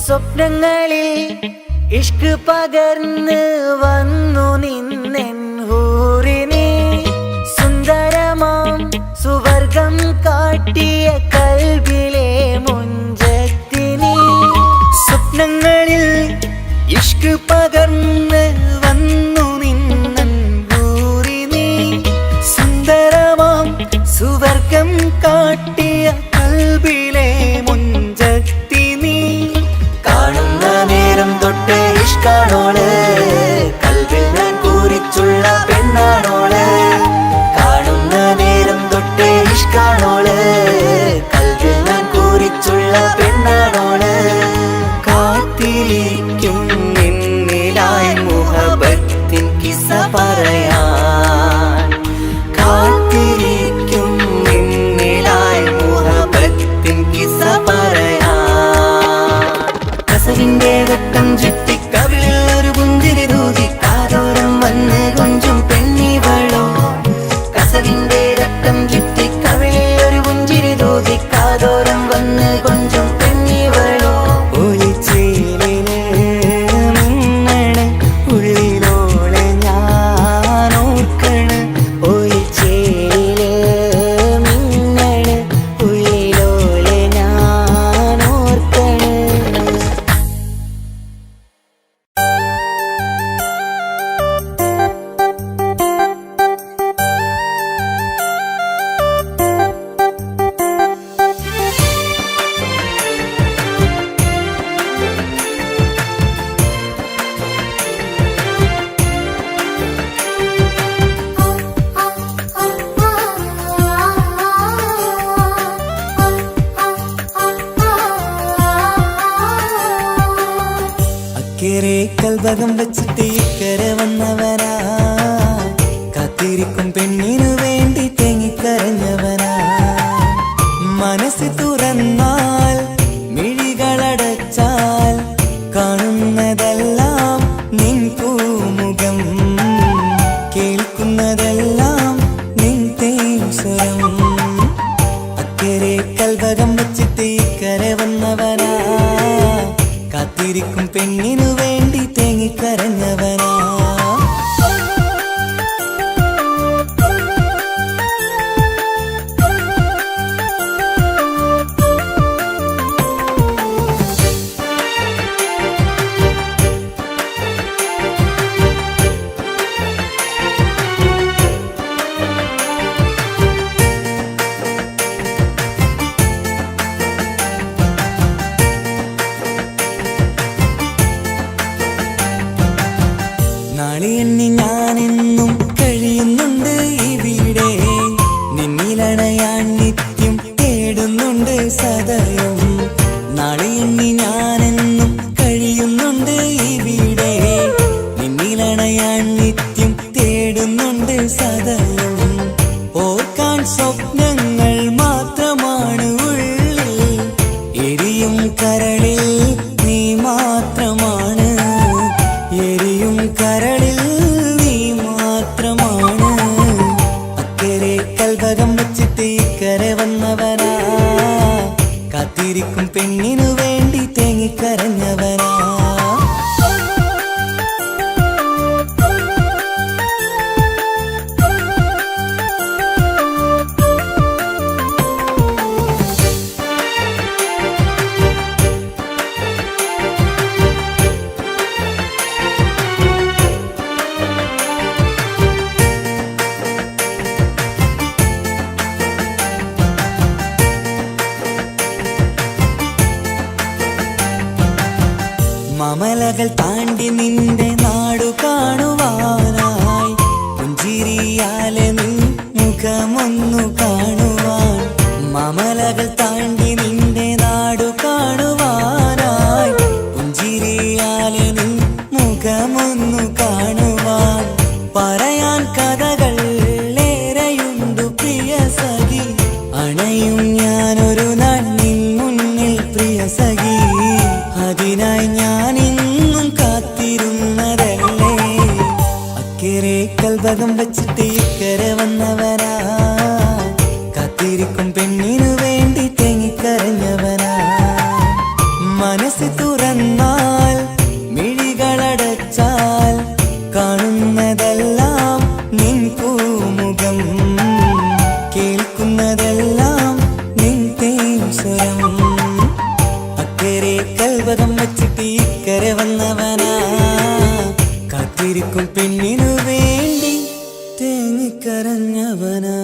സ്വപ്നങ്ങളിൽ ഇഷ്ക് പകർന്ന് വന്നു നിന്നെൻ ഹൂറിനെ സുന്ദരമാം സുവർഗം കാട്ടിയ കൽബിലെ മുഞ്ചത്തിനെ സ്വപ്നങ്ങളിൽ ഇഷ്ക് പകർന്ന് വന്നു നിന്നെൻ ഹൂറിനെ സുന്ദരമാം സുവർഗം കാട്ടിയ കൽബിലെ മുഞ്ചത്തിനെ കാണുന്ന നേരം തൊട്ട് ഇഷ്കാണോള് കൽബിൽ ഞാൻ കൂറിച്ചുള്ള പെണ്ണാണോള് കാണുന്ന നേരം തൊട്ട് ഇഷ്കാണോള് കൽബിൽ ഞാൻ കൂറിച്ചുള്ള പെണ്ണാണോള് കാത്തിരിക്കും നിന്നിലായി മുഹബത്തിൻ കിസ്സ പറയാൻ കാത്തിരിക്കും നിന്നിലായി മുഹബത്തിൻ കിസ്സ പറയാൻ കസവിന്റെ വെട്ടം ചുറ്റി കവിളിൽ ഒരു പുഞ്ചിരി തൂകി കാതോരം വന്ന് കൊഞ്ചും പെണ്ണിവളോ കസവിന്റെ രക്തം ചുറ്റി കവിളിൽ ഒരു പുഞ്ചിരി തൂകി കാതോരം വന്ന് കൊഞ്ചും പെണ്ണിവളോ ഒളിച്ചേലിന് മിന്നണ് ഉള്ളിലോളെ ഞാൻ ഓർക്കണ് ഒളിച്ചേലില് മിന്നണ് ഉള്ളിലോളെ ഞാൻ ഓർക്കണ് അക്കരെ കൽവകം വെച്ചിട്ട് ഇക്കരെ വന്നവനാ കാത്തിരിക്കും പെണ്ണിനു വേണ്ടി തേങ്ങിക്കരഞ്ഞവനാ മനസ്സ് തുറന്നാൽ മിഴികളടച്ചാൽ കാണുന്നതെല്ലാം നിൻ പൂമുഖം കേൾക്കുന്നതെല്ലാം നിൻ തേൻസ്വരം അക്കരെ കൽവകം വെച്ചിട്ട് ഇക്കരെ വന്നവനാ കാത്തിരിക്കും പെണ്ണിനു വേണ്ടി തേങ്ങിക്കരഞ്ഞവനാ നാളെ എണ്ണി ഞാനെന്നും കഴിയുന്നുണ്ട് ഇവിടെ നിന്നിലണയാൻ നിത്യം തേടുന്നുണ്ട് സദയം നാളെ എണ്ണി ഞാനെന്നും കഴിയുന്നുണ്ട് ഇവിടെ നിന്നിലണയാൻ നിത്യം തേടുന്നുണ്ട് സദയം ഓർക്കാൻ സ്വപ്നങ്ങൾ മാത്രമാണ് ഉള്ളിൽ എരിയും കരളിൽ നീ മാത്രമാണ് എരിയും കരളിൽ നീ മാത്രമാണ് അക്കരെ കൽവകം വെച്ചിട്ട് ഇക്കരെ വന്നവനാ കാത്തിരിക്കും പെണ്ണിനു വേണ്ടി തേങ്ങിക്കരഞ്ഞവനാ മമലകൾ താണ്ടി നിന്റെ നാടു കാണുവാനായി പുഞ്ചിരിയാലെ നിൻ മുഖമൊന്നു കാണുവാൻ മമലകൾ താണ്ടി നിന്റെ നാടു കാണുവാനായി പുഞ്ചിരിയാലെ നിൻ മുഖമൊന്നു കാണുവാൻ പറയാൻ കഥകൾ ഏറെയുണ്ടു പ്രിയ സഖി അണയും ഞാനൊരു നാൾ നിൻ മുന്നിൽ പ്രിയ സഖി അതിനായി ഞാൻ ഇന്നും കാത്തിരുന്നതല്ലേ അക്കരെ കൽവകം വെച്ചിട്ട് ഇക്കരെ വന്നവനാ കാത്തിരിക്കും പെണ്ണിനു വേണ്ടി തേങ്ങിക്കരഞ്ഞവനാ മനസ്സ് തുറന്ന് വന്നാൽ മിഴികളടച്ചാൽ കാണുന്നതെല്ലാം നിൻ പൂമുഖം, കേൾക്കുന്നതെല്ലാം നിൻ തേൻ സ്വരം. അക്കരെ കൽവകം വച്ചിട്ട് ഇക്കരെ വന്നവനാ, കാത്തിരിക്കും പെണ്ണിനു വേണ്ടി തേങ്ങിക്കരഞ്ഞവനാ.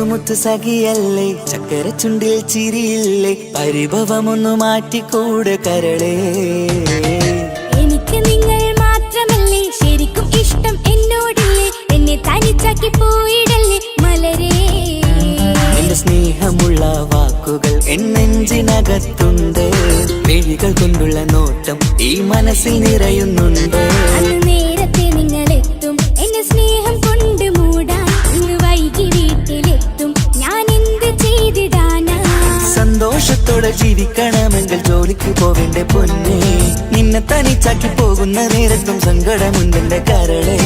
മുത്തു സഖിയല്ലേ, ചക്കര ചുണ്ടിൽ ചിരിയില്ലേ, പരിഭവമൊന്നു മാറ്റിക്കൂട് കരളേ. എനിക്ക് നിങ്ങൾ മാത്രമല്ലേ ശരിക്കും ഇഷ്ടം എന്നോടില്ലേ, എന്നെ തനിച്ചാക്കി പോയിടല്ലേ മലരേ. എന്റെ സ്നേഹമുള്ള വാക്കുകൾ എന്നെഞ്ചിനകത്തുണ്ട്, മിഴികൾ മിഴികൾ കൊണ്ടുള്ള നോട്ടം ഈ മനസ്സിൽ നിറയുന്നുണ്ട്. അന്ന് നേരത്തെ നിങ്ങളെത്തും എന്നെ സ്നേഹം കൊണ്ട് മൂടാൻ. ഇന്ന് വൈകി വീട്ടിലെത്തും ഞാൻ എന്ത് ചെയ്തിടാനാ. സന്തോഷത്തോടെ ജീവിക്കണമെങ്കിൽ ജോലിക്ക് പോവേണ്ട പൊന്നേ, നിന്നെ തനിച്ചാക്കി പോകുന്ന നേരത്തും സങ്കടമുണ്ടെന്റെ കരളേ.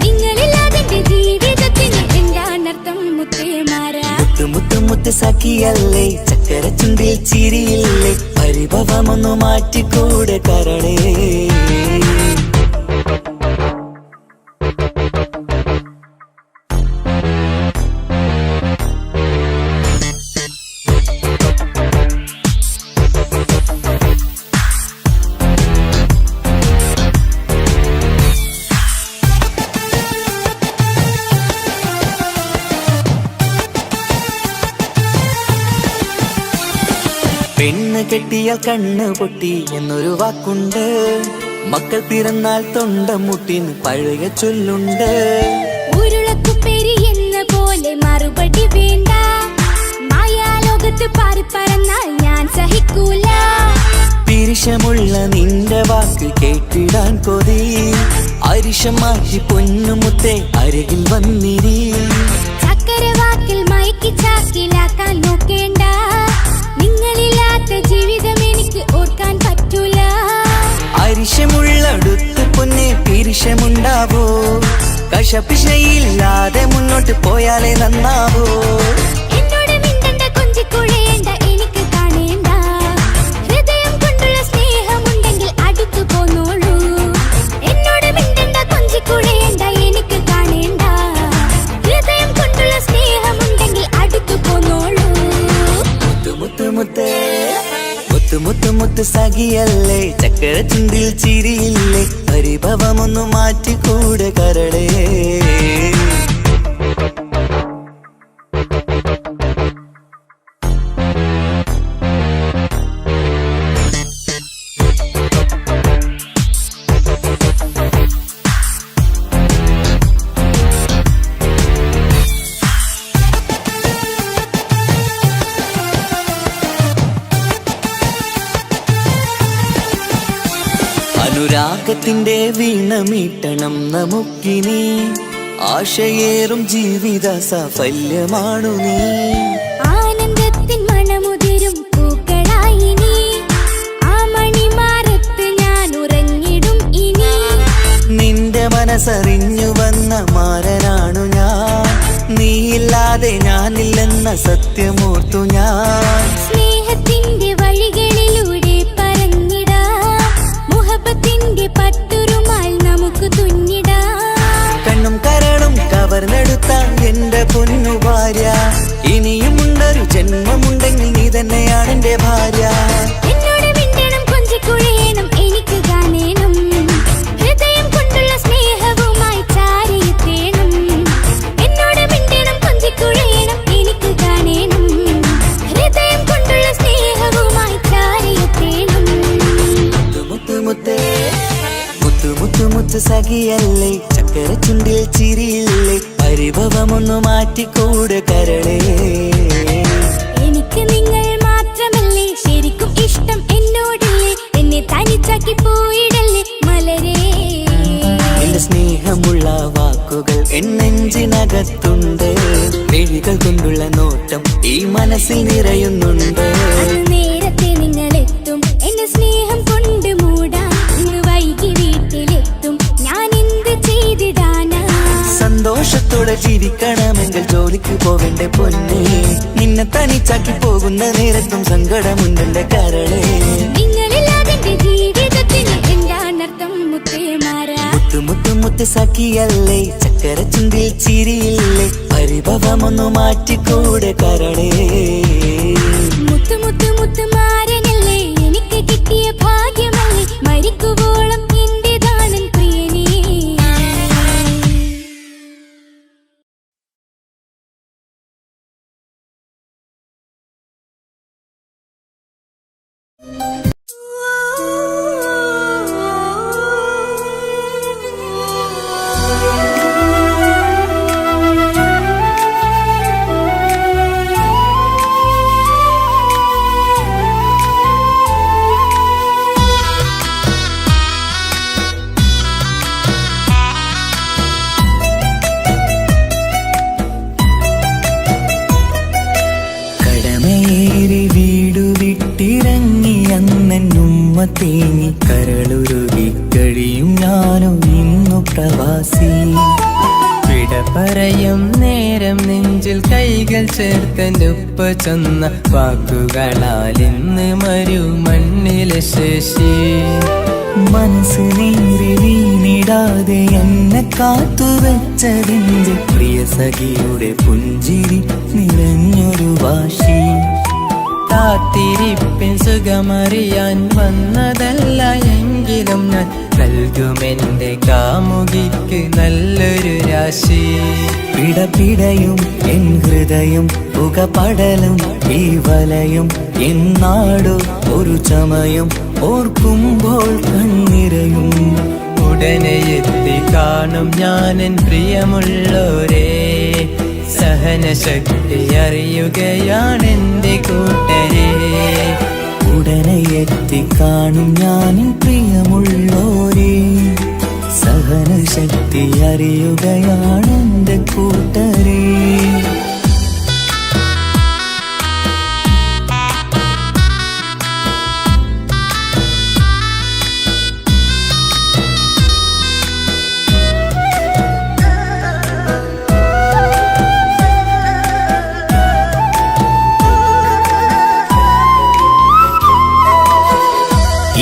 നിങ്ങളില്ലാതെ ജീവിതത്തിന് എന്താണർത്ഥം മുത്തേമാരാ. മുത്ത് മുത്ത് സഖിയല്ലേ, ചക്കര ചുണ്ടിൽ ചിരിയില്ലേ, പരിഭവമൊന്നു മാറ്റിക്കൂടെ കരളേ. പെണ്ണ് കെട്ടിയാൽ കണ്ണ് പൊട്ടി എന്നൊരു വാക്കുണ്ട്, മക്കൾ പിറന്നാൽ തൊണ്ട മുട്ടിന് പഴയ ചൊല്ലുണ്ട്. ഉരുളക്കുപ്പേരി എന്ന പോലെ മറുപടി വേണ്ട. മായാലോകത്ത് പാറിപ്പറന്നാൽ ഞാൻ സഹിക്കൂല. പിരിശമുള്ള നിന്റെ വാക്ക് കേട്ടിടാൻ കൊതി, അരിശം മാറ്റി പൊന്നുമുത്തെ അരികിൽ വന്നിരി. ചക്കര വാക്കിൽ മയക്കി ചാക്കിലാക്കാൻ നോക്കേണ്ട. നിങ്ങളില്ലാത്ത ജീവിതം എനിക്ക് ഓർക്കാൻ പറ്റൂല. അരിശമുള്ളടുത്ത് പൊന്നെ പിരിശമുണ്ടാവോ, കശപിശയില്ലാതെ മുന്നോട്ട് പോയാലേ നന്നാവോ. എന്നോട് മിണ്ടണ്ട കൊഞ്ചിക്കുഴയേണ്ട എനിക്ക് കാണേണ്ട. ഹൃദയം കൊണ്ടുള്ള സ്നേഹമുണ്ടെങ്കിൽ അടുത്തു പോന്നോളൂ. എന്നോട് മിണ്ടണ്ട കൊഞ്ചിക്കുഴയേണ്ട എനിക്ക് കാണേണ്ട. ഹൃദയം കൊണ്ടുള്ള സ്നേഹമുണ്ടെങ്കിൽ അടുത്തു പോന്നോളൂ. മുത്ത് മുത്ത് സഖിയല്ലേ, ചക്കര ചുണ്ടിൽ ചിരിയില്ലേ, പരിഭവമൊന്നു മാറ്റിക്കൂടെ കരളേ. അനുരാഗത്തിന്റെ വീണ മീട്ടണം നമുക്കിനി, ആശയേറും ജീവിത സാഫല്യമാണു നീ. ആനന്ദത്തിൻ മണമുതിരും പൂക്കളായി നീ. ആ മണിമാറത്ത് ഞാൻ ഉറങ്ങിടും ഇനി. നിന്റെ മനസ്സറിഞ്ഞു വന്ന മാരനാണു ഞാൻ, നീയില്ലാതെ ഞാനില്ലെന്ന സത്യമോർത്തു ഞാൻ. സ്നേഹത്തിന്റെ വഴികളിലൂടെ പറഞ്ഞിടാം, മുഹബത്തിന്റെ പട്ടുറുമാൽ നമുക്ക് തുന്നിടാം. കണ്ണും കരളും കവർന്നെടുത്ത എന്റെ പൊന്നു ഭാര്യ, ഇനിയുമുണ്ടൊരു ജന്മമുണ്ടെങ്കിൽ നീ തന്നെയാണ് എന്റെ ഭാര്യ. എന്നോട് മിണ്ടണം കൊഞ്ചിക്കുഴയണം എനിക്ക് കാണേണം. ഹൃദയം കൊണ്ടുള്ള സ്നേഹവുമായി ചാരിയെത്തേണം. എന്നോട് മിണ്ടണം കൊഞ്ചിക്കുഴയണം എനിക്ക് കാണേണം. ഹൃദയം കൊണ്ടുള്ള സ്നേഹവുമായി ചാരിയെത്തേണം. മുത്ത് സഖിയല്ലേ, ചക്കര ചുണ്ടിൽ ചിരിയില്ലേ, പരിഭവമൊന്നു മാറ്റിക്കൂടെ കരളേ. എനിക്ക് നിങ്ങൾ മാത്രമല്ലേ ശരിക്കും ഇഷ്ടം എന്നോടില്ലേ. എന്നെ തനിച്ചാക്കി പോയിടല്ലേ മലരേ. എന്റെ സ്നേഹമുള്ള വാക്കുകൾ എന്നെഞ്ചിനകത്തുണ്ട്, മിഴികൾ കൊണ്ടുള്ള നോട്ടം ഈ മനസ്സിൽ നിറയുന്നുണ്ട്. അന്ന് നേരത്തെ നിങ്ങളെത്തും എന്നെ സ്നേഹം കൊണ്ട് മൂടാൻ. ഇന്ന് വൈകി വീട്ടിലെത്തും ഞാൻ എന്ത് ചെയ്തിടാനാ. സന്തോഷത്തോടെ ജീവിക്കണമെങ്കിൽ ജോലിക്ക് പോവേണ്ട പൊന്നേ, നിന്നെ തനിച്ചാക്കി പോകുന്ന നേരത്തും സങ്കടമുണ്ടെന്റെ കരളേ. നിങ്ങളില്ലാതെ ജീവിതത്തിന് എന്താണർത്ഥം മുത്തേമാരാ. മുത്ത് സഖിയല്ലേ, ചക്കര ചുണ്ടിൽ ചിരിയില്ലേ, പരിഭവമൊന്നു മാറ്റിക്കൂടെ കരളേ. മുത്ത് മുത്ത് മുത്ത് മാരനല്ലേ എനിക്ക് കിട്ടിയ ഭാഗ്യമല്ലേ. മരിക്കുവോളം എന്റേതാണൻ പ്രിയനേ. തേങ്ങി കരളുരുകി കഴിയും ഞാനും ഇന്നു പ്രവാസി. വിട പറയും നേരം നെഞ്ചിൽ കൈകൾ ചേർത്തെന്റെ ഉപ്പ ചെന്ന വാക്കുകളാൽ ഇന്ന് മരുമണ്ണിലെ ശേഷി. മനസ്സ് നീറി വീണിടാതെ എന്നെ കാത്തുവെച്ചതിന്റെ പ്രിയ സഖിയുടെ പുഞ്ചിരി നിറഞ്ഞൊരു വാശി. കാത്തിരിപ്പിൻ സുഖമറിയാൻ വന്നതല്ല എങ്കിലും ഞാൻ നൽകുമെന്റെ കാമുകിക്ക് നല്ലൊരു രാശി. പിടപിടയും എൻ ഹൃദയം പുകപടലും ഈ വലയും എന്നാടോ ഒരു ചമയം ഓർക്കുമ്പോൾ കണ്ണിരയും. ഉടനെ എത്തി കാണും ഞാനെൻ പ്രിയമുള്ളോരേ, സഹനശക്തി അറിയുകയാണെന്റെ കൂട്ടരെ. ഉടനെ എത്തി കാണും ഞാനും പ്രിയമുള്ളോരേ, സഹനശക്തി അറിയുകയാണെന്റെ കൂട്ടരേ.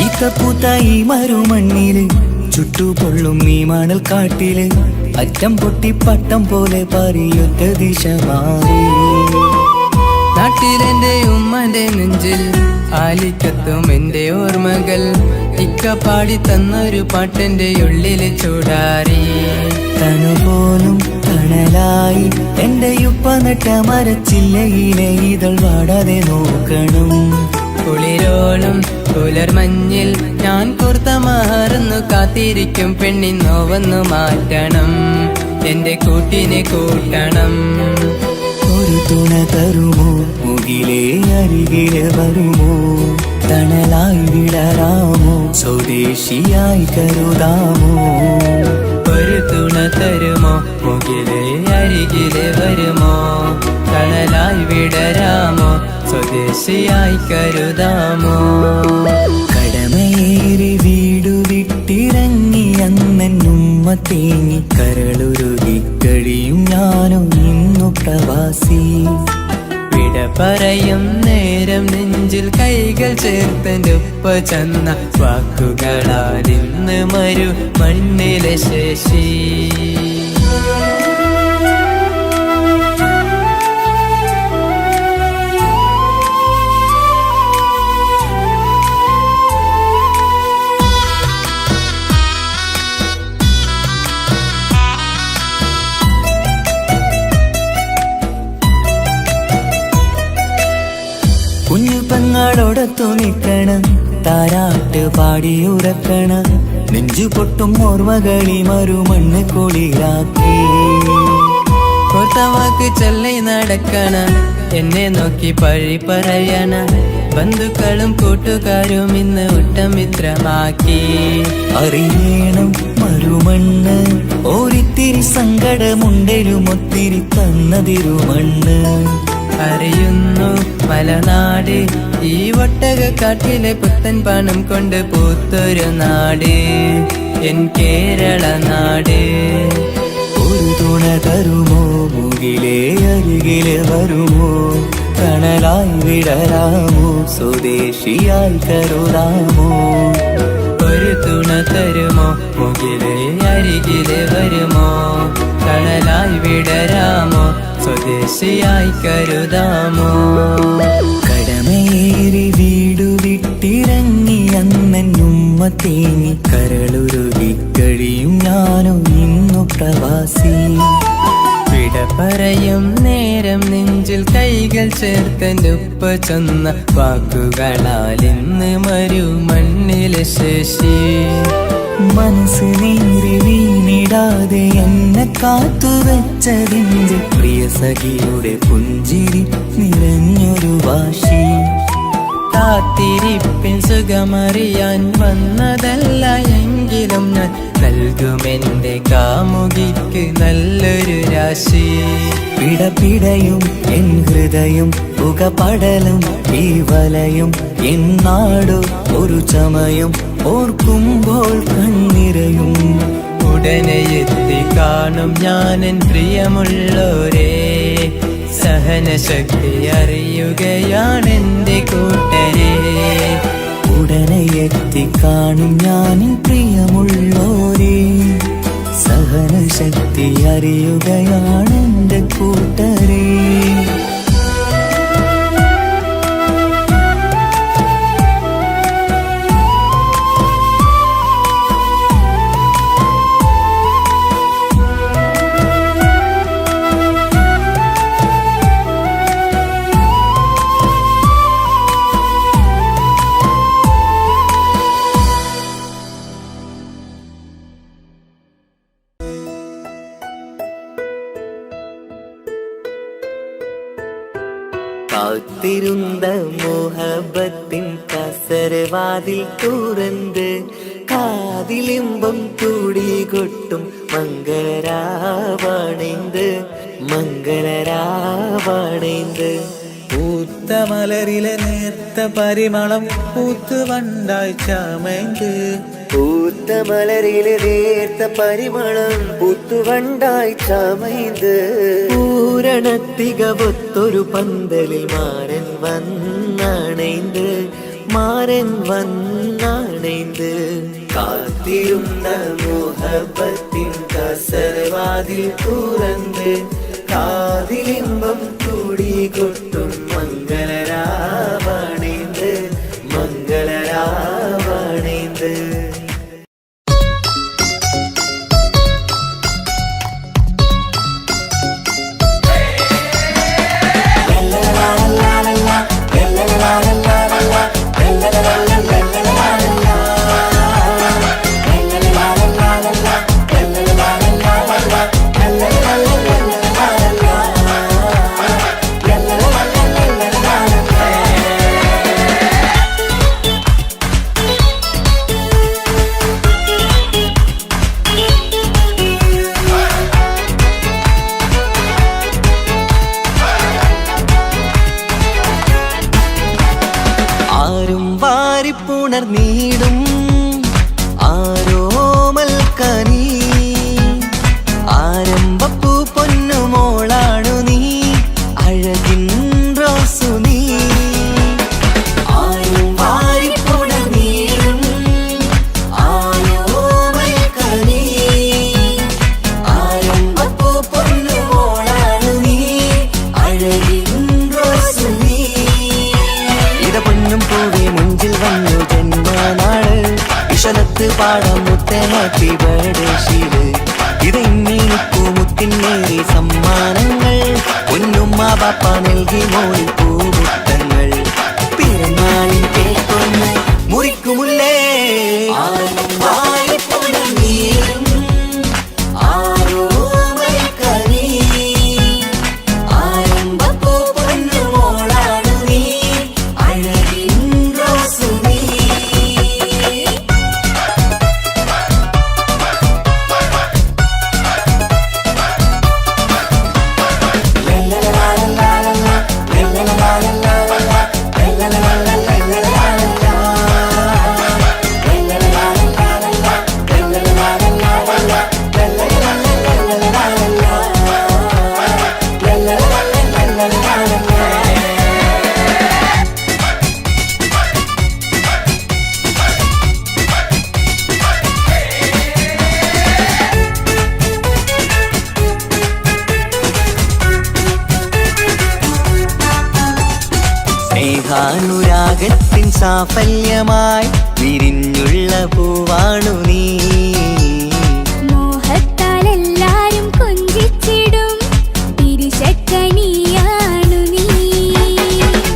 ഈത്തപ്പൂത്ത ഈ മരുമണ്ണില് ചുട്ടുപൊള്ളും ഈ മണൽ കാട്ടില് അറ്റം പൊട്ടി പട്ടം പോലെ പറയൊറ്റ ദിശ മാറി. നാട്ടിലെന്റെ ഉമ്മന്റെ നെഞ്ചിൽ ആലിക്കത്തും എന്റെ ഓർമ്മകൾ ഇക്ക പാടി തന്നൊരു പാട്ടെന്റെ ഉള്ളില് ചൂടാറി. തണുപോലും തണലായി എന്റെ ഉപ്പ നട്ട മരച്ചില്ലയിലെ ഇതൾ വാടാതെ നോക്കണം. കുളിരോളും പുലർമഞ്ഞിൽ ഞാൻ കുർത്ത മാറുന്നു കാത്തിരിക്കും പെണ്ണിൻ നോവന്നു മാറ്റണം, എന്റെ കൂട്ടിനെ കൂട്ടണം. ഒരു തുണ തരുമോ മുകിലേ അരികിലെ വരുമോ, തണലായി വിടരാമോ സ്വദേശിയായി കരുതാമോ. ഒരു തുണ തരുമോ മുകിലേ അരികിലെ വരുമോ, തണലായി വിടരാമോ സ്വദേശിയായി കരുതാമോ. കടമയേറി വീടു വിട്ടിറങ്ങി അന്നുമ്മ തേങ്ങി കരളുരുകി കഴിയും ഞാനും ഇന്നു പ്രവാസി. വിട പറയും നേരം നെഞ്ചിൽ കൈകൾ ചേർത്തെന്റെ ഉപ്പ ചെന്ന വാക്കുകളാൽ ഇന്ന് മരുമണ്ണിലെ ശേഷി. കുഞ്ഞു പെങ്ങളോടൊത്തു നിൽക്കണം, താരാട്ട് പാടിയുറക്കണം, നെഞ്ചു പൊട്ടും ഓർമ്മകളി മരുമണ്ണ് കുളിരാക്കി. കൊത്തവാക്ക് ചൊല്ലി നടക്കണ, എന്നെ നോക്കി പഴി പറയണ, ബന്ധുക്കളും കൂട്ടുകാരും ഇന്ന് ഉട്ടമിത്രമാക്കി. അറിയണം മരുമണ്ണ് ഒരിത്തിരി സങ്കടമുണ്ടേലും ഒത്തിരി തന്നതിരുമണ്ണ്. അറിയുന്നു മലനാട് ഈ ഒട്ടകക്കാട്ടിലെ പുത്തൻ പണം കൊണ്ട് പൂത്തൊരു നാട്, എൻ കേരള നാട്. ഒരു തുണ തരുമോ മുകിലേ അരികിലെ വരുമോ, തണലായി വിടരാമോ സ്വദേശിയായി കരുതാമോ. ഒരു തുണ തരുമോ മുകിലേ അരികിലെ വരുമോ, തണലായി വിടരാമോ സ്വദേശിയായി കരുതാമോ. കടമയേറി വീടു വിട്ടിറങ്ങി അന്നുമ്മ തേങ്ങി കരളുരുകി കഴിയും ഞാനും ഇന്നു പ്രവാസി. വിട പറയും നേരം നെഞ്ചിൽ കൈകൾ ചേർത്തെന്റെ ഉപ്പ ചെന്ന വാക്കുകളാൽ ഇന്ന് മരുമണ്ണിലെ ശേഷി. മനസ്സ് നീറി വീണിടാതെ എന്നെ കാത്തുവെച്ചതിന്റെ പ്രിയ സഖിയുടെ പുഞ്ചിരി നിറഞ്ഞൊരു വാശി. കാത്തിരിപ്പിൻ സുഖമറിയാൻ വന്നതല്ല എങ്കിലും ഞാൻ നൽകുമെന്റെ കാമുകിക്ക് നല്ലൊരു രാശി. പിടപിടയും എൻ ഹൃദയം പുകപടലും ഈ വലയും എന്നാടു ഒരു ചമയം ഓർക്കുമ്പോൾ കണ്ണിരയും. ഉടനെ എത്തി കാണും ഞാനെൻ പ്രിയമുള്ളോരേ, സഹനശക്തി അറിയുകയാണെന്റെ കൂട്ടരെ. ഉടനെ എത്തിക്കാണും ഞാനിൻ പ്രിയമുള്ളോരേ, സഹനശക്തി അറിയുകയാണെന്റെ കൂട്ടരേ. കാത്തിരുந்த മോഹബത്തിൻ കസരവാതിൽ തുറന്ന് കാതിലിമ്പം കൂടി കൊട്ടും മംഗളരാവണൈந்து മംഗളരാവണൈந்து. പൂത്ത മലരിലെ നേർത്ത പരിമളം പൂത്ത് വണ്ടായി ചമൈந்து, പൂത്ത മലരിലെ നേർത്ത പരിമളം പൂത്തുവണ്ടായി ചമൈந்து. പൂരണത്തികവൊത്തൊരു പന്തലിൽ മാരൻ വന്നണൈந்து മാരൻ വന്നണൈந்து. കാത്തിരുന്ന മോഹബത്തിൻ കസരവാതിൽ തുറന്ന് കാതിലിമ്പം കൂടി കൊട്ടും മംഗളരാവണൈந்து മംഗളരാവണൈந்து. ആരും വാരിപ്പുണർന്നീടും ആരോമൽ കനി, ആരംഭപ്പൂ പൊന്നുമോളാണു നീ, അഴകിൻ റോസു നീ. ആരും വാരിപ്പുണർന്നീടും ആരോമൽ കനി, ആരംഭപ്പൂ പൊന്നുമോളാണു നീ, അഴകിൻ റോസു നീ. പൊന്നും പൂവേ മുഞ്ചിൽ വന്നു ജന്മനാള്, ഇശലത്ത് പാടാം മുത്തേ ഹാപ്പി ബർത്ത്ഡേ ഷീല്. ഇതെങ്ങനെക്കൂ മുത്തിനേറി സമ്മാനങ്ങൾ, പൊന്നുമ്മ ബാപ്പ നൽകി മോളിൽ പൂമുത്തങ്ങൾ. പിറന്നാളിൽ കേക്കൊന്ന് മുറിക്കുമുല്ലേ ആരും വാരിപ്പുണർന്നീടും ആരോമൽ കനി, ആരംഭപ്പൂ പൊന്നുമോളാണു നീ, അഴകിൻ റോസു നീ. സ്നേഹാനുരാഗത്തിൻ സാഫല്യമായി വിരിഞ്ഞുള്ള പൂവാണു നീ. മോഹത്താൽ എല്ലാരും കൊഞ്ചിച്ചിടും തിരിശക്കനിയാണു നീ.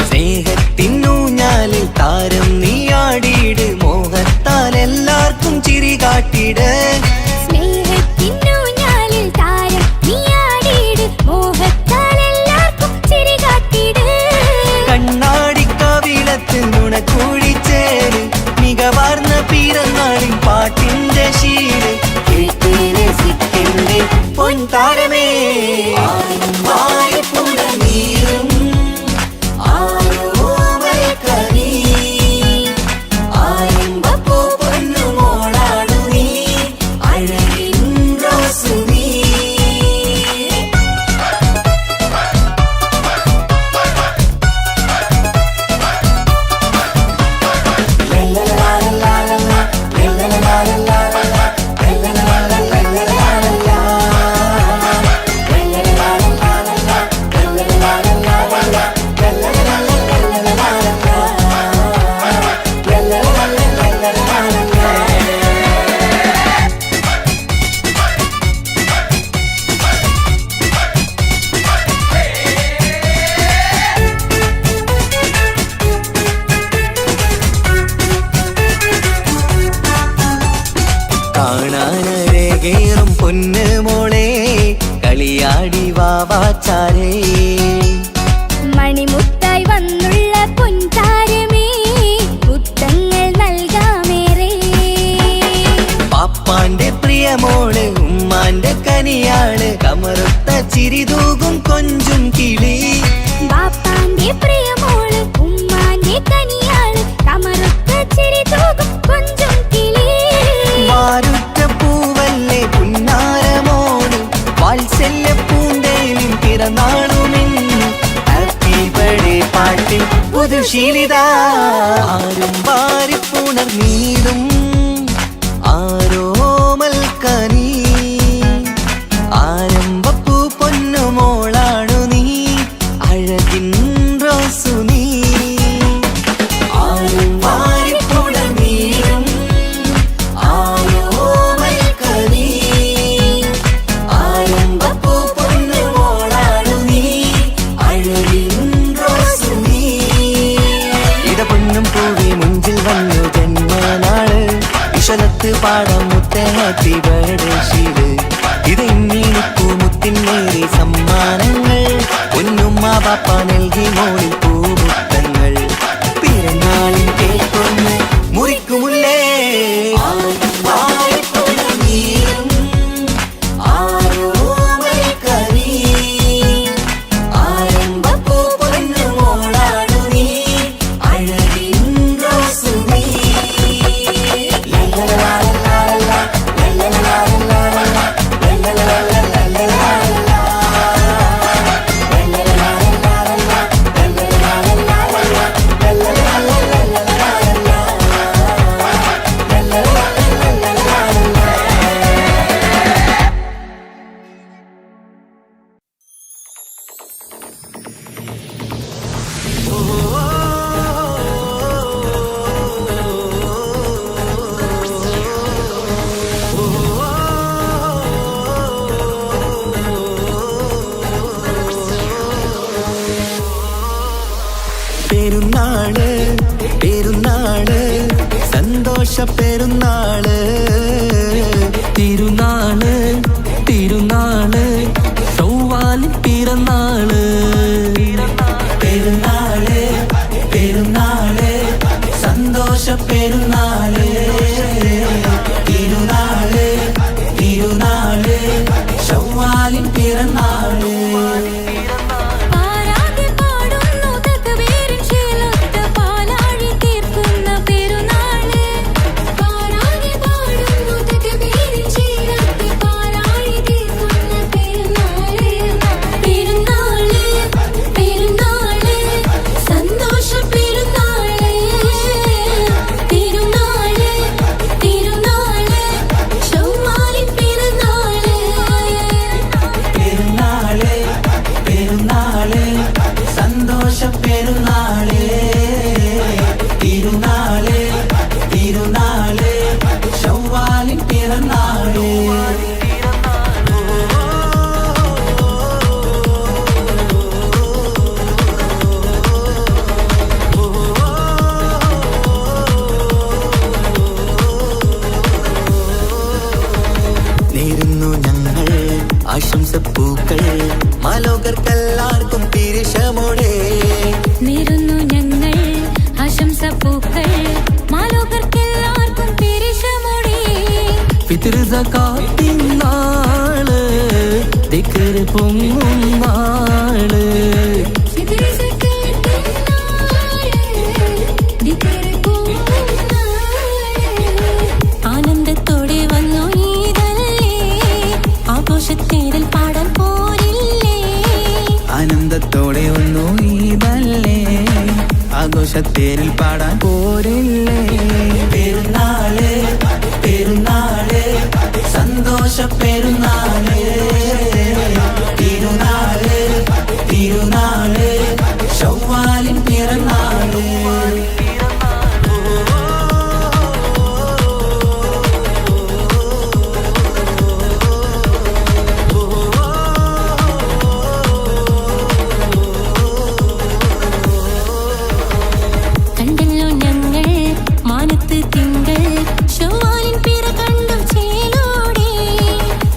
സ്നേഹത്തിനൂഞ്ഞാലിൽ താരം നീ ആടിയിട്, മോഹത്താൽ എല്ലാവർക്കും ചിരി കാട്ടിട്. സ്നേഹത്തിനൂഞ്ഞാലിൽ താരം നീ ആടിയിട്, മോഹത്താൽ എല്ലാവർക്കും ചിരി കാട്ടിട്. കണ്ണാടിക്കവിളത്തിൽ നുണക്കൂടിച്ചേര്, മികവാർന്ന പിറന്നാളിൻ പാട്ടിന്റെ ശീല്. കേട്ടേനെ മനസ്സിന്റെ പൊൻതാരമേ പുലനീരും ആരോമൽ കനി ആരംഭപ്പൂ പൊന്നുമോളാണു നീ അഴകിൻ റോസ് നീ കാണാനരകേറും പൊന്ന് മോളെ കളിയാടി വാവാച്ചാരേ മണിമുത്തായി വന്നുള്ള പൊൻതാരമേ മുത്തങ്ങൾ നൽകാമേറെ പാപ്പാന്റെ പ്രിയമോള് ഉമ്മാന്റെ കനിയാള് കമറുത്ത ചിരിതൂകും കൊഞ്ചും കിളി ബാപ്പാന്റെ പ്രിയമോള് ഉമ്മാന്റെ കനിയാള് കമറുത്ത ചിരി തൂകും കൊഞ്ചും കിളി വാരുറ്റ പൂവല്ലേ പുന്നാരമോള് വാത്സല്യ പൂന്തേലിൻ പിറന്നാളുമിൻ ഹാപ്പി ബർത്ത്ഡേ പാട്ടിൽ പുതുശീലിത ആരും വാരിപ്പുണർന്നീടും ആരോമൽ കനി ആരംഭപ്പൂ പൊന്നുമോളാണു നീ അഴകിൻ റോസു നീ ആരും വാരിപ്പുണർന്നീടും ആരോമൽ കനി ആരംഭപ്പൂ പൊന്നുമോളാണു നീ അഴകിൻ റോസു നീ ഇട പൊന്നും പൂവി മുഞ്ചിൽ വന്നു ജന്മനാള് വിഷലത്ത് പാടം മുത്ത ഹാപ്പി ബർത്ത്ഡേ ഷീല് ഇത് ഇന്നിപ്പൂ മുത്തിനേറി സമ്മാനങ്ങൾ പൊന്നുമ്മ പാപ്പ നൽകി മോളിൽ പൂമുത്തങ്ങൾ പിറന്നാളിൻ കേൾക്കൊന്ന് മുറിക്കുമുല്ലേ ആരോമൽ കനി ആരംഭപ്പൂ പൊന്നുമോളാണു നീ അഴകിൻ റോസ് നീ പെരുന്നാള് പെരുന്നാള് സന്തോഷ പെരുന്നാള് തിരുനാള് തിരുനാള് ചൊവ്വാലിൻ പിറന്നാള് പെരുന്നാള് പെരുന്നാള് സന്തോഷ പെരുന്നാള് തിരുനാള് തിരുനാള് ചൊവ്വാലിൻ പിറന്നാള് പാരാകെ പാടുന്നു തകവേറിൻ ശീലത്ത് പാലാഴി തീർക്കുന്ന പെരുന്നാള് പാരാകെ പാടുന്നു തകവേറിൻ ശീലത്ത് പാലാഴി തീർക്കുന്ന പെരുന്നാള് പെരുന്നാള് പെരുന്നാള് സന്തോഷ പെരുന്നാള് തിരുനാള് തിരുനാള് ചൊവ്വാലിൻ പിറന്നാള് പെരുന്നാള് പെരുന്നാള് സന്തോഷ പെരുന്നാള് തിരുനാള് തിരുനാള് ചൊവ്വാലിൻ പിറന്നാള് നേരുന്നു ഞങ്ങൾ ആശംസപ്പൂക്കൾ മാലോകർക്കെല്ലാവർക്കും തിരിശമോടെ നേരുന്നു ഞങ്ങൾ ആശംസപ്പൂക്കൾ മാലോകർക്കെല്ലാവർക്കും പെരിശമോടെ ഫിത്ർ സകാത്തിൻ നാള് ദിക്ർ പൊങ്ങും നാള് ആനന്ദത്തോടെ വന്നു ഈദല്ലേ ആഘോഷത്തേരിൽ പാടാൻ പോരില്ലേ ആനന്ദത്തോടെ ഒന്നു ഈദല്ലേ ആഘോഷത്തേരിൽ പാടാൻ പോരില്ലേ പെരുന്നാള് പെരുന്നാള് സന്തോഷ പെരുന്നാള് തിരുനാള് തിരുനാള് ശവ്വാലിൻ പിറന്നാള് കണ്ടല്ലോ ഞങ്ങൾ മാനത്ത് തിങ്കൾ ശവ്വാലിൻ പിറ കണ്ടു ചേലോടെ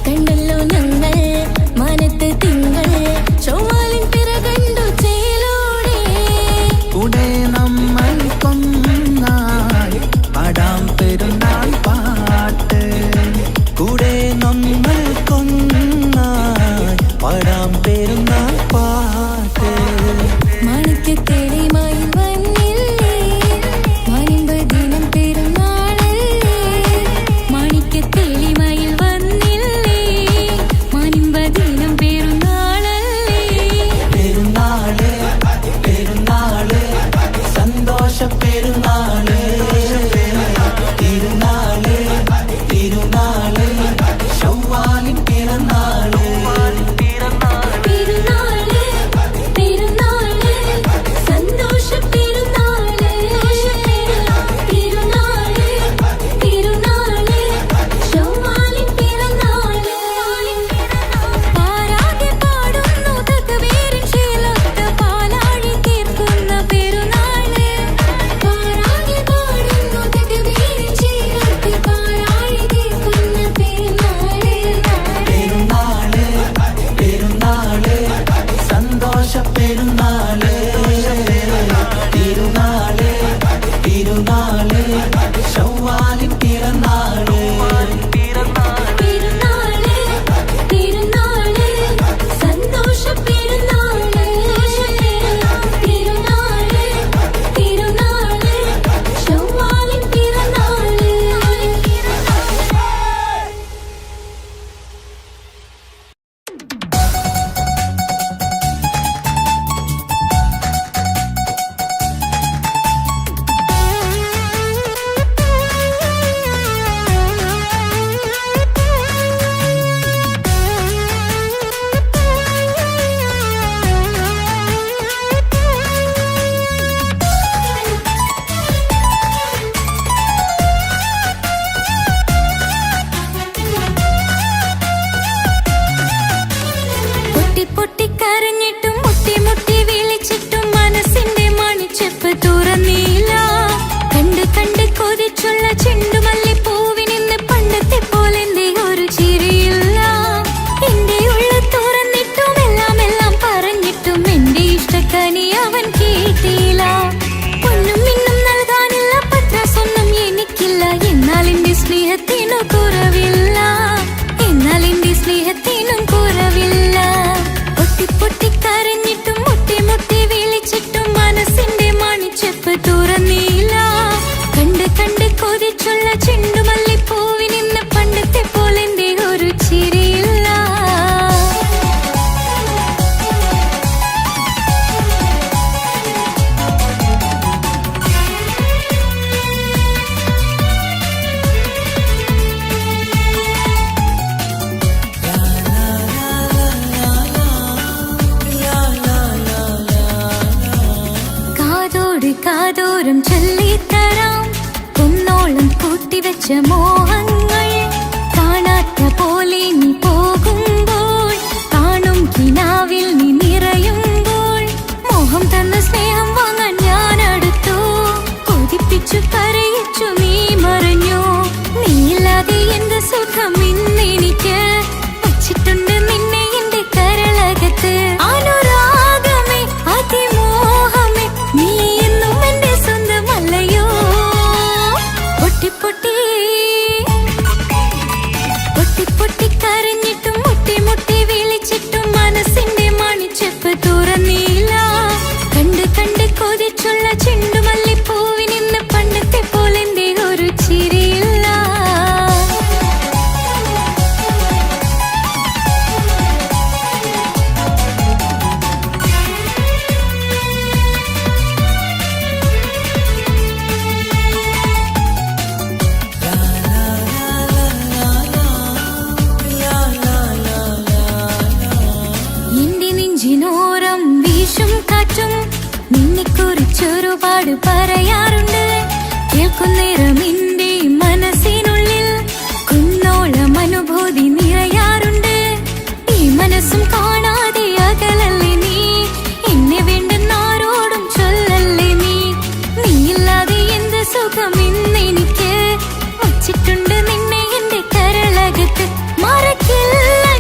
കണ്ടല്ലോ ഞങ്ങൾ മാനത്ത് തിങ്കൾ ശവ്വാലിൻ പിറ കണ്ടു ചേലോടെ കൂടെ നമ്മൾ കൊന്നായി പാടാം പെരുന്നാൾ പാട്ട് കൂടെ നമ്മൾ കൊന്നായി പാടാം പെരുന്നാൾ പാട്ട് മാണിക്യത്തേളിമായി വന്നില്ലേ മാനിമ്പദിനം പെരുന്നാളല്ലേ മാണിക്യത്തേളിമായി വന്നില്ലേ മാനിമ്പദിനം പെരുന്നാളല്ലേ പെരുന്നാള് പെരുന്നാള് സന്തോഷ പെരുന്നാള് തിരുനാള് തിരുനാള് ശവ്വാലിൻ പിറന്നാള് പെരുന്നാള് പെരുന്നാള് സന്തോഷ പെരുന്നാള് തിരുനാള് തിരുനാള് ശവ്വാലിൻ പിറന്നാള് പാരാകെ പാടുന്നു തക്ബീറിൻ ശീലത്ത് പാലാഴി തീർക്കുന്ന പെരുന്നാള് പാരാകെ പാടുന്നു തക്ബീറിൻ ശീലത്ത് പാലാഴി തീർക്കുന്ന പെരുന്നാള് പെരുന്നാള് പെരുന്നാള് സന്തോഷ പെരുന്നാള് തിരുനാള് തിരുനാള് ശവ്വാലിൻ പിറന്നാള് പെരുന്നാള് പെരുന്നാള് സന്തോഷ പെരുന്നാള് തിരുനാള് തിരുനാള് ശവ്വാലിൻ പിറന്നാള് പൊട്ടി പൊട്ടി കരഞ്ഞിട്ടും മുട്ടി മുട്ടി വിളിച്ചിട്ടും മനസ്സിന്റെ മണിച്ചെപ്പ് തുറന്നില്ല കണ്ട് കണ്ട് കൊതിച്ചുള്ള ചെണ്ടുമല്ലി പൂവിനിന്ന് പണ്ടത്തെ പോലെന്തേ ഒരു ചിരിയില്ല എന്റെ ഉള്ള തുറന്നിട്ടും എല്ലാം എല്ലാം പറഞ്ഞിട്ടും എന്റെ ഇഷ്ടക്കനി അവൻ കേട്ടില്ല ഒന്നും ഇന്നും നൽകാനില്ല പത്രാസൊന്നും എനിക്കില്ല എന്നാൽ എന്റെ സ്നേഹത്തിനു കുറവില്ല എന്നാൽ എന്റെ സ്നേഹത്തിനും കുറവില്ല പൊട്ടി പൊട്ടി കരഞ്ഞിട്ടും മുട്ടി മുട്ടി വിളിച്ചിട്ടും മനസ്സിന്റെ മണിച്ചെപ്പ് തുറന്നില്ല കണ്ട് കണ്ട് കൊതിച്ചുള്ള ചെണ്ടുമല്ലി പൂവിനിന്ന് പണ്ടത്തെ പോലെന്തേ ഒരു ചിരിയില്ല കാതോട് കാതോരം ചൊല്ലിത്തരാം കുന്നോളം കൂട്ടിവെച്ച മോഹങ്ങൾ കാണാത്ത പോലെ നീ പോകുമ്പോൾ കാണും കിനാവിൽ നീ നിറയുമ്പോൾ മോഹം തന്ന സ്നേഹം വാങ്ങാൻ ഞാൻ അടുത്തു കൊതിപ്പിച്ചു കരയിച്ചു നീ മറഞ്ഞു നീയില്ലാതെ എന്ത് സുഖം ഇന്നെനിക്ക് വച്ചിട്ടുണ്ട് നിന്നെ എന്റെ കരളകത്ത് അനുരാഗമേ അതിമോഹമേ നീ എന്നും എന്റെ സ്വന്തമല്ലയോ പൊട്ടി പൊട്ടി ഒരുപാട് പറയാറുണ്ട്. കേൾക്കുന്നേരം എന്റെ മനസ്സിനുള്ളിൽ കുന്നോളം അനുഭൂതി നിറയാറുണ്ട്. ഈ മനസ്സും കാണാതെ അകലല്ലേ നീ, എന്നെ വേണ്ടെന്നാരോടും ചൊല്ലല്ലേ നീ. നീയില്ലാതെ എന്ത് സുഖം ഇന്നെനിക്ക്, വച്ചിട്ടുണ്ട് നിന്നെ എന്റെ കരളകത്ത്. മറക്കില്ല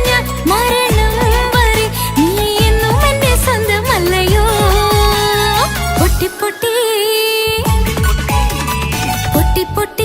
ഞാൻ മരണം വരെ, നീ എന്നും എന്റെ സ്വന്തമല്ലയോ. പൊട്ടി പൊട്ടി പൊട്ടി പൊട്ടി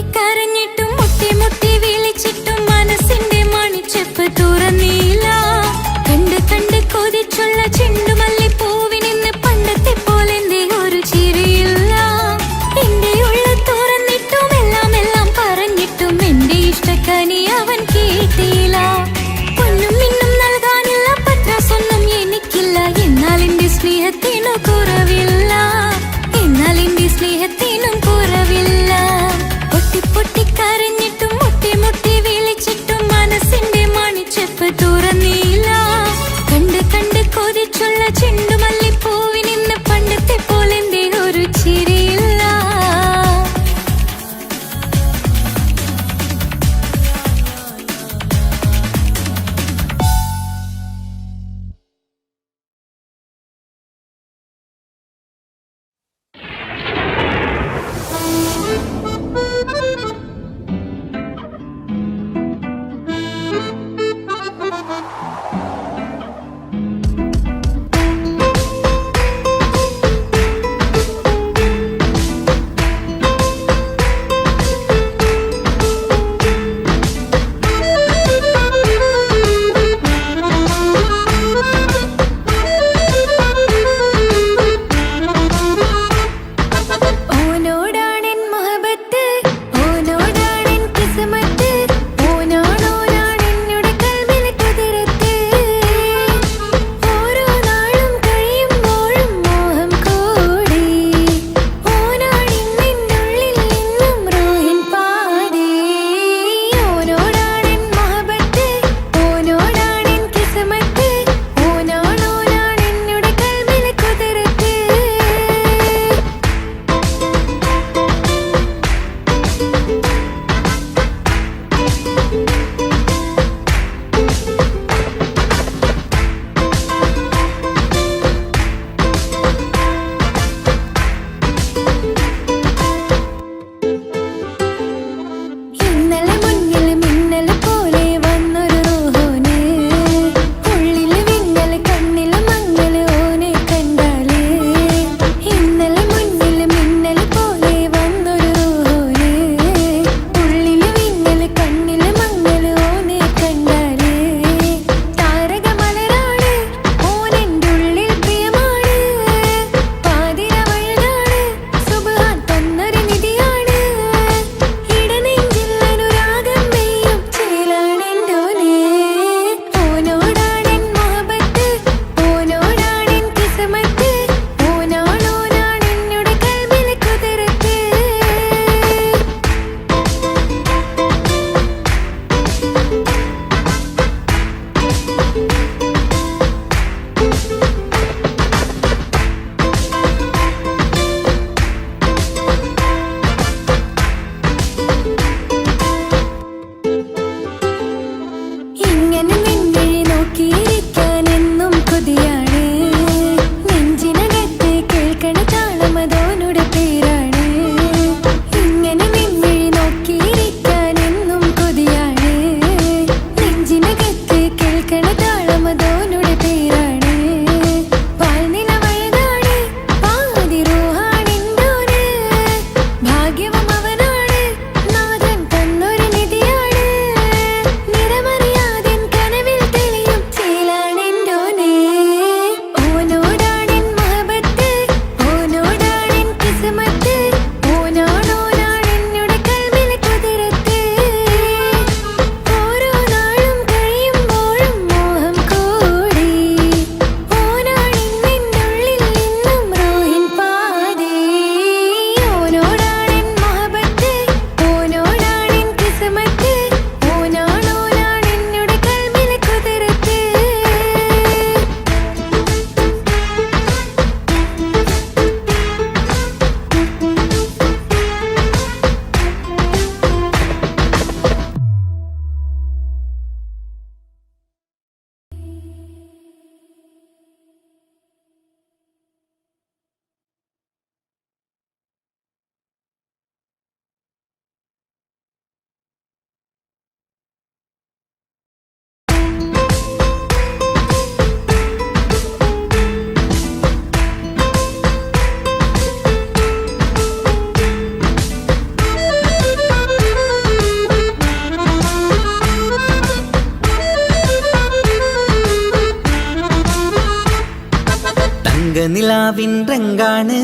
തങ്കനിലാവിൻ രംഗാണ്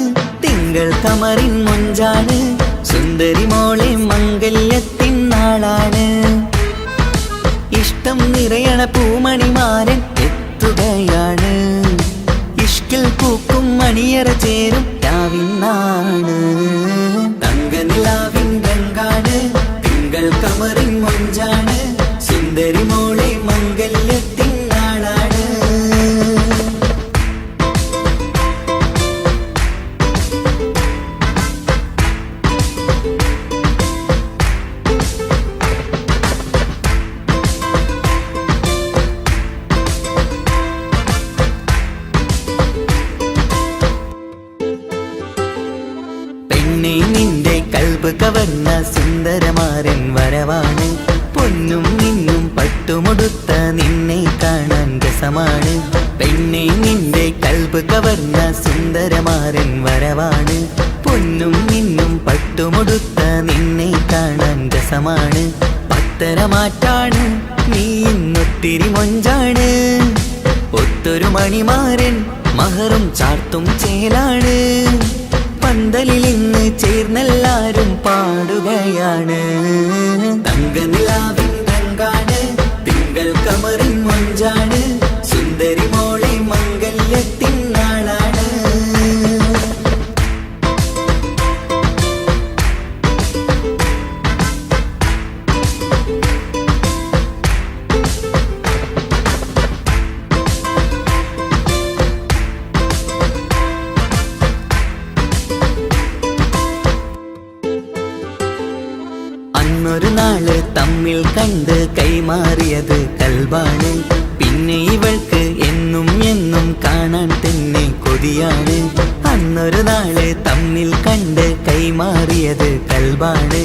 തിങ്കൾ കമറിൻ മൊഞ്ചാണ് സുന്ദരി മോളെ മംഗല്യത്തിൻ നാളാണ് ഇഷ്ടം നിറയണ പൂമണിമാരൻ എത്തുകയാണ് ഇഷ്കിൽ പൂക്കും മണിയറ ചേരും രാവിനാണ് തങ്കനിലാവിൻ രംഗാണ് തിങ്കൾ കമറിൻ മൊഞ്ചാണ് സുന്ദരി മോളെ മംഗല്യത്തിൻ നാളാണ് പെണ്ണെ നിന്റെ കൽബ് കവർന്ന സുന്ദരമാരൻ വരവാണ് പൊന്നും നിന്നും പട്ടുമുടുത്ത നിന്നെ കാണാൻ രസമാണ് പെണ്ണെ നിന്റെ കൽബ് കവർന്ന സുന്ദരമാരൻ വരവാണ് പൊന്നും നിന്നും പട്ടുമുടുത്ത നിന്നെ കാണാൻ രസമാണ് പത്തരമാറ്റാണ് നീ ഇന്നൊത്തിരി മൊഞ്ചാണ് ഒത്തൊരു മണിമാരൻ മഹറും ചാർത്തും ചേലാണ് പന്തലിൽ ഇന്ന് ചേർന്നെല്ലാരും പാടുകയാണ് തങ്കനിലാവിൻ രംഗാണ് തിങ്കൾ കമറിൻ മൊഞ്ചാണ് സുന്ദരി മോളെ മംഗല്യത്തിൻ നാളാണ് അന്നൊരു നാള് തമ്മിൽ കണ്ട് കൈമാറിയത് കൽബാണ് പിന്നെ ഇവൾക്ക് എന്നും എന്നും കാണാൻ തന്നെ കൊതിയാണ് അന്നൊരു നാള് തമ്മിൽ കണ്ട് കൈമാറിയത് കൽബാണ്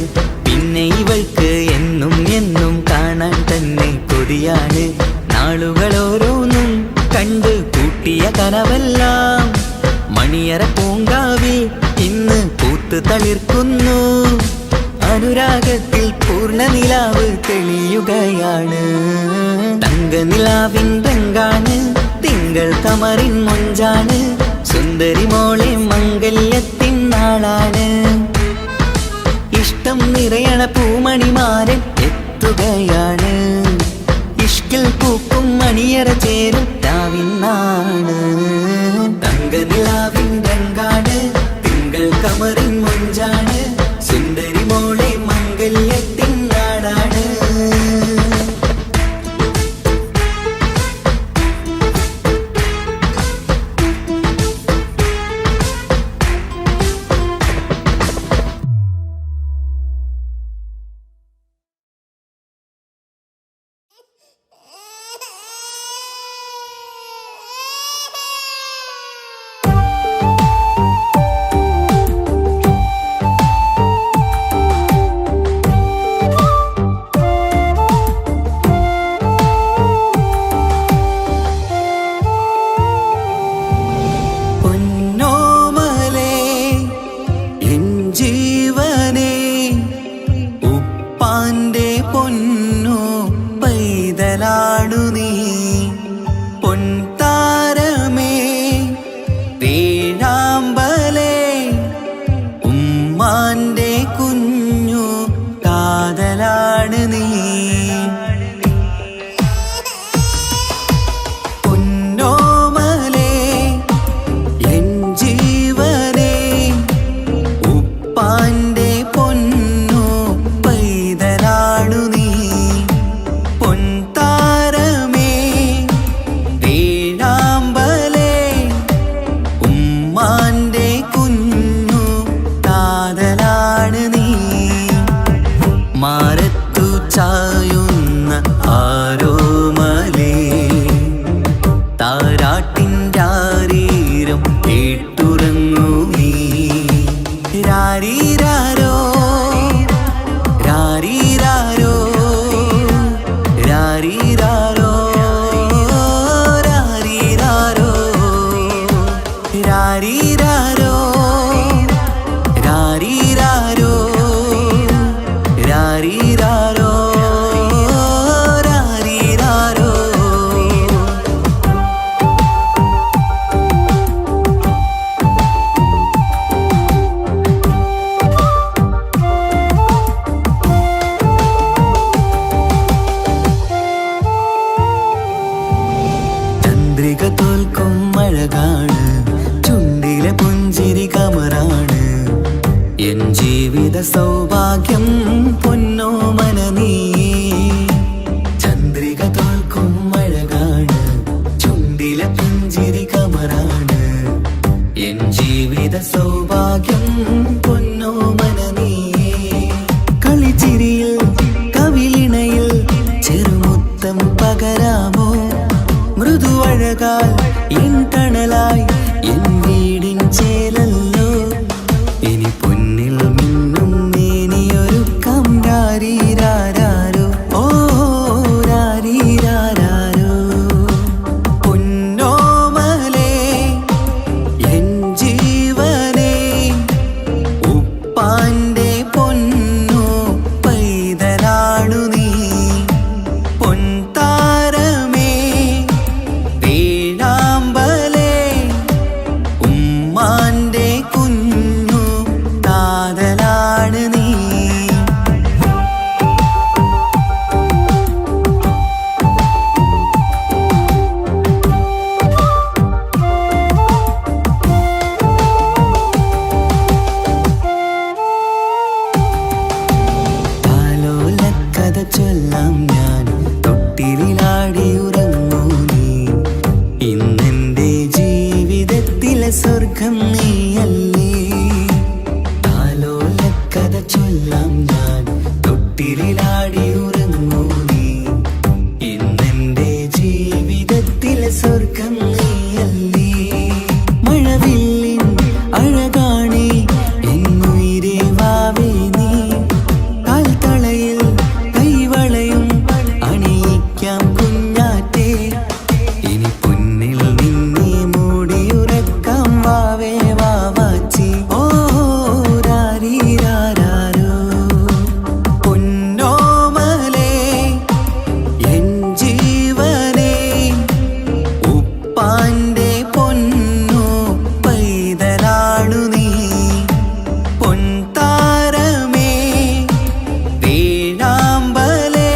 പിന്നെ ഇവൾക്ക് എന്നും എന്നും കാണാൻ തന്നെ കൊതിയാണ് നാളുകൾ ഓരോന്നും കണ്ട് കൂട്ടിയ കനവെല്ലാം മണിയറ പൂങ്കാവിൽ ഇന്ന് പൂത്ത് തളിർക്കുന്നു അനുരാഗത്തിൽ പൂർണ്ണ നിലാവ് തെളിയുകയാണ് തങ്കനിലാവിൻ രംഗാണ് തിങ്കൾ കമറിൻ മൊഞ്ചാണ് സുന്ദരി മോളെ മംഗല്യത്തിൻ നാളാണ് ഇഷ്ടം നിറയണ പൂമണിമാരൻ എത്തുകയാണ് ഇഷ്കിൽ പൂക്കും മണിയറ ചേരും രാവിനാണ് തങ്കനിലാവിൻ രംഗാണ് തിങ്കൾ കമറിൻ മൊഞ്ചാണ് സുന്ദരി മോളെ മംഗല്യത്തിൻ നാടാണ് മുത്തം പകരാമോ മൃദുവഴകാൽ എൻ തണലായി എൻ വീടിൻ ചേലല്ലോ ഇനി പൊന്നിൽ മിന്നും മേനിയൊരുക്കം രാരീരാരോ ഓ രാരീരാരോ പൊന്നോമലേ എൻ ജീവനേ ഉപ്പാന്റെ പൊന്നു പൈതലാണു നീ പൊൻതാരമേ വേഴാമ്പലേ ഉമ്മാന്റെ കുഞ്ഞു കാതലാണ് നീ ആലോലക്കഥ ചൊല്ലാം ഞാൻ തൊട്ടിലാടി ഉറങ്ങൂ നീ ഇന്നെന്റെ ജീവിതത്തിലെ സ്വർഗം നീയല്ലേ ആലോലക്കഥ ചൊല്ലാം ഞാൻ തൊട്ടിലാടി ഉറങ്ങൂ നീ ഇന്നെന്റെ ജീവിതത്തിലെ സ്വർഗം നീയല്ലേ മഴവില്ലിൻ അഴകാണേ എന്നുയിരേ വാവേ നീ കാൽത്തളയിൽ കൈവളയും അണിയിക്കാം കുഞ്ഞാറ്റേ ഇനി പൊന്നിൽ നിന്നെ മൂടിയുറക്കാം വാവേ വാവാച്ചി ഓ രാരീരാരോ പൊന്നോമലേ എൻ ജീവനേ ഉപ്പാന്റെ പൊന്നു പൈതലാണു നീ പൊൻതാരമേ വേഴാമ്പലേ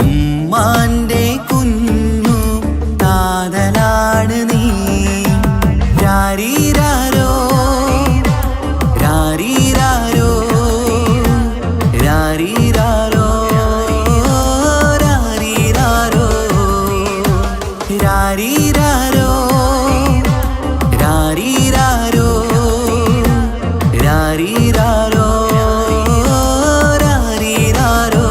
ഉമ്മാന്റെ കുഞ്ഞു കാതലാണ് നീ രാരീരാരോ രാരീരാരോ രാരീരാരോ രാരീരാരോ രാരീരാരോ രാരീരാരോ രാരീരാരോ രാരീരാരോ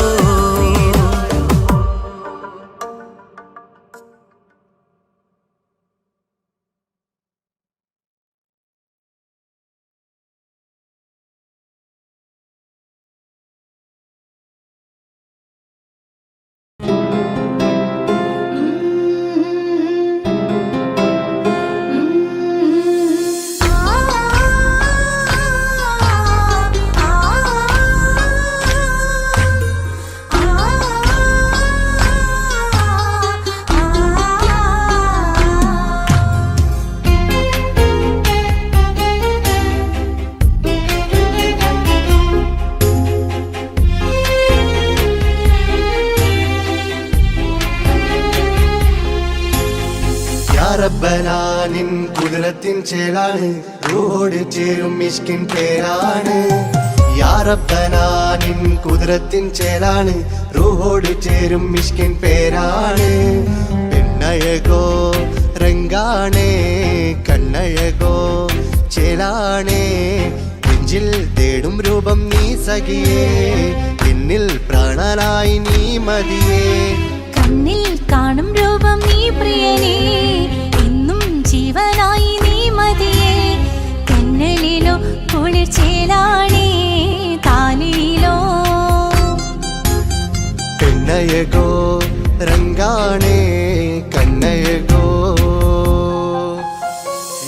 റബ്ബനാനിൻ കുതിരത്തിൻ ചേലാണ് റൂഹോട് ചേരും മിഷ്കിൻ പേരാണ് യാ റബ്ബനാനിൻ കുതിരത്തിൻ ചേലാണ് റൂഹോട് ചേരും മിഷ്കിൻ പേരാണ് പെണ്ണഴകോ രംഗാണേ കണ്ണഴകോ ചേലാണേ നെഞ്ചിൽ തേടും രൂപം നീ സഖിയേ എന്നിൽ പ്രാണനായി നീ മതിയേ കണ്ണിൽ കാണും രൂപം നീ പ്രിയനേ ഇന്നും ജീവനായി നീ മതിയേ കണ്ണലിലോ കുളിർച്ചേലാണേ താലിയിലോ പെണ്ണഴകോ രംഗാണേ കണ്ണഴകോ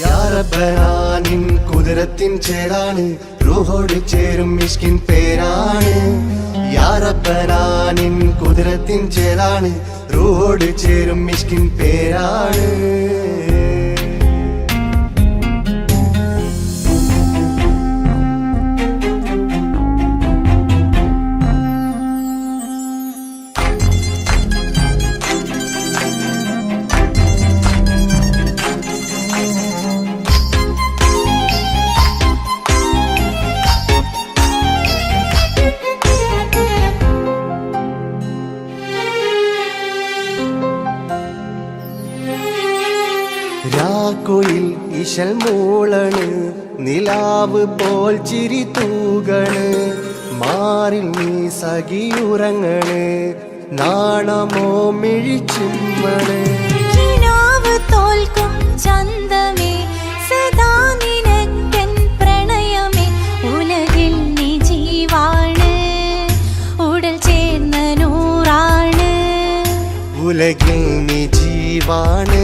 യാ റബ്ബനാനിൻ കുതിരത്തിൻ ചേലാണ് റൂഹോട് ചേരും മിഷ്കിൻ പേരാണ് യാ റബ്ബനാനിൻ കുതിരത്തിൻ ചേലാണ് റൂഹോട് ചേരും മിഷ്കിൻ പേരാണ് രാക്കുയിൽ ഇശൽ മൂളണ് നിലാവ് പോൽ ചിരി തൂകണ് മാറിൽ നീ സഖിയുറങ്ങണ് നാണമോ മിഴിച്ചിമ്മണ് കിനാവ് തോൽക്കും ചന്തമേ സദാ നിനക്കൻ പ്രണയമേ ഉലകിൽ നീ ജീവാണ് ഉടൽ ചേർന്ന നൂറാണ് ഉലകിൽ നീ ജീവാണ്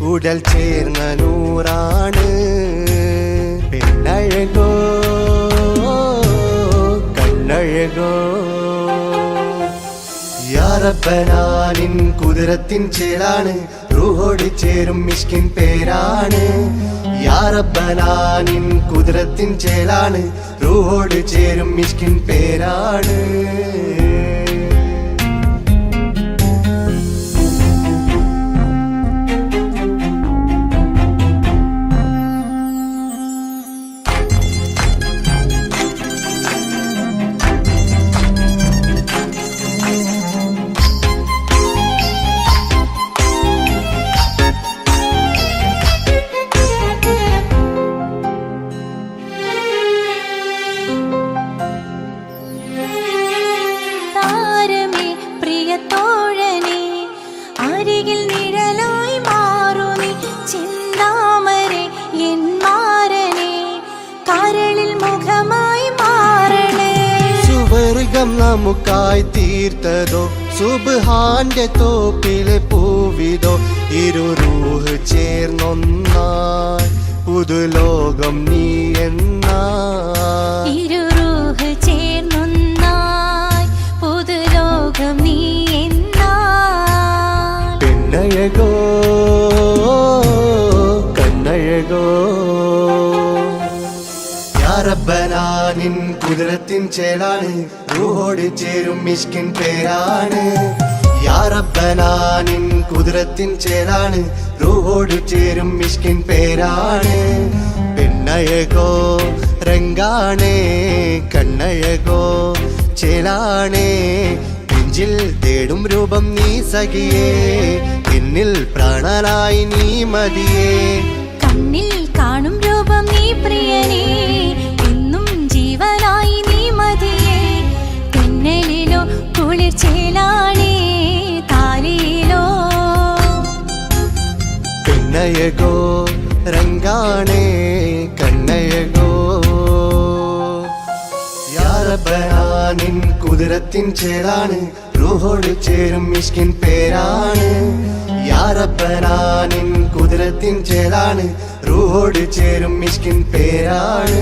ഉടൽ ചേർന്ന നൂറാണ് പെണ്ണഴകോ കണ്ണഴകോ യാ റബ്ബനാ നിൻ കുതിരത്തിൻ ചേലാണ് റൂഹോട് ചേരും മിഷ്കിൻ പേരാണ് യാ റബ്ബനാ നിൻ കുതിരത്തിൻ ചേലാണ് റൂഹോട് ചേരും മിഷ്കിൻ പേരാണ് താരമേ പ്രിയത്തോഴനേ അരികിൽ നിഴലായി മാറൂ നീ ചിന്താമരേ എൻ മാരനേ കരളിൽ മുഖമായി മാറണേ സുവർഗം നമുക്കായി തീർത്തതോ സുബ്ഹാന്റെ തോപ്പിലെ പൂവിതോ ഇരു റൂഹ് ചേർന്നൊന്നായി പുതുലോകം നീ എന്നായി ഇരു റൂഹ് ചേർന്നൊന്നായി പുതുലോകം നീ എന്നായി പെണ്ണഴകോ കണ്ണഴകോ യാ റബ്ബനാ നിൻ കുതിരത്തിൻ ചേലാണ് റൂഹോട് ചേരും മിഷ്കിൻ പേരാണ് യാ റബ്ബനാ നിൻ കുതിരത്തിൻ ചേലാണ് റൂഹോട് ചേരും മിഷ്കിൻ പേരാണ് പെണ്ണഴകോ രംഗാണേ കണ്ണഴകോ ചേലാണേ നെഞ്ചിൽ തേടും രൂപം നീ സഖിയേ എന്നിൽ പ്രാണനായി നീ മതിയേ കണ്ണിൽ കാണും രൂപം നീ പ്രിയനേ എന്നും ജീവനായി നീ മതിയേ തെന്നലിലോ കുളിർ ചേലാണേ താലിയിലോ പെണ്ണഴകോ രംഗാണേ കണ്ണഴകോ യാ റബ്ബനാ നിൻ കുതിരത്തിൻ ചേലാണ് റൂഹോട് ചേരും മിഷ്കിൻ പേരാണ് യാ റബ്ബനാ നിൻ കുതിരത്തിൻ ചേലാണ് റൂഹോട് ചേരും മിഷ്കിൻ പേരാണ്